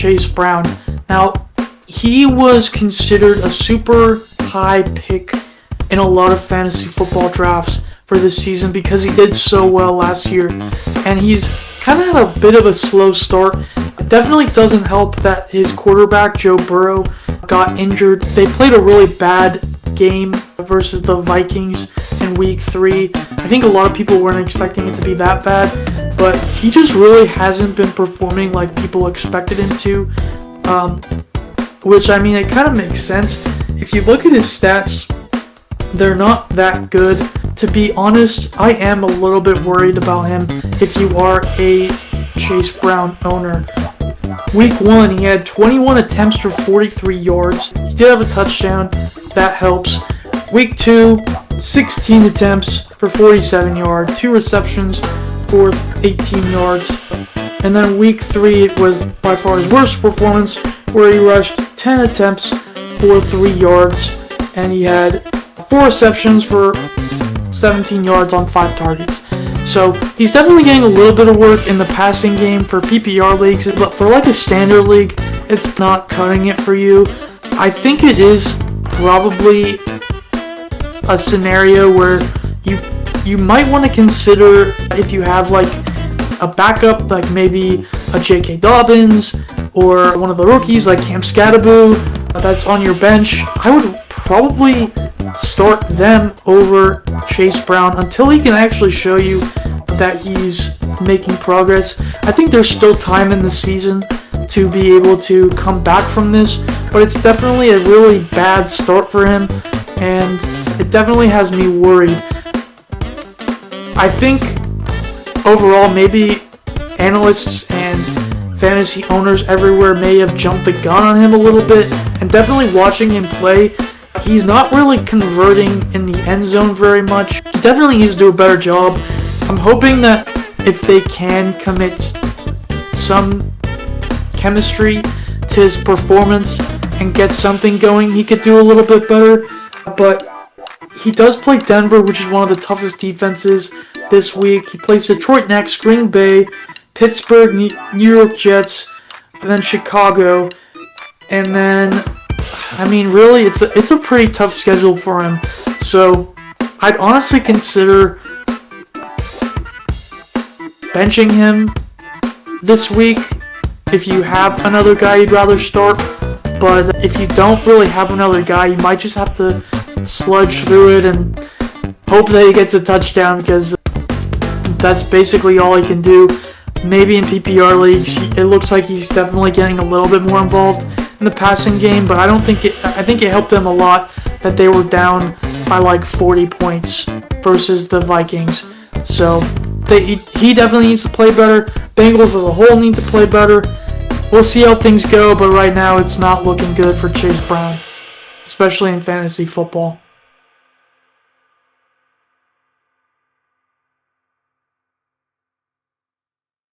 Chase Brown. Now, he was considered a super high pick in a lot of fantasy football drafts for this season because he did so well last year. And he's kind of had a bit of a slow start. It definitely doesn't help that his quarterback, Joe Burrow, got injured. They played a really bad game versus the Vikings in week 3. I think a lot of people weren't expecting it to be that bad, but he just really hasn't been performing like people expected him to, which, I mean, it kind of makes sense. If you look at his stats, they're not that good. To be honest, I am a little bit worried about him if you are a Chase Brown owner. Week 1, he had 21 attempts for 43 yards. He did have a touchdown. That helps. Week 2, 16 attempts for 47 yards. 2 receptions for 18 yards. And then week 3, it was by far his worst performance, where he rushed 10 attempts for 3 yards. And he had 4 receptions for 17 yards on 5 targets. So he's definitely getting a little bit of work in the passing game for PPR leagues, but for like a standard league, it's not cutting it for you. I think it is probably a scenario where you might want to consider, if you have like a backup, like maybe a J.K. Dobbins or one of the rookies like Cam Skattebo that's on your bench, I would probably start them over Chase Brown until he can actually show you that he's making progress. I think there's still time in the season to be able to come back from this, but it's definitely a really bad start for him, and it definitely has me worried. I think overall maybe analysts and fantasy owners everywhere may have jumped the gun on him a little bit, and definitely watching him play, he's not really converting in the end zone very much. He definitely needs to do a better job. I'm hoping that if they can commit some chemistry to his performance and get something going, he could do a little bit better. But he does play Denver, which is one of the toughest defenses this week. He plays Detroit next, Green Bay, Pittsburgh, New York Jets, and then Chicago. And then, I mean, really, it's a pretty tough schedule for him. So I'd honestly consider benching him this week if you have another guy you'd rather start. But if you don't really have another guy, you might just have to sludge through it and hope that he gets a touchdown, because that's basically all he can do. Maybe in PPR leagues, it looks like he's definitely getting a little bit more involved in the passing game, but I think it helped them a lot that they were down by like 40 points versus the Vikings. So he definitely needs to play better. Bengals as a whole need to play better. We'll see how things go, but right now it's not looking good for Chase Brown, especially in fantasy football.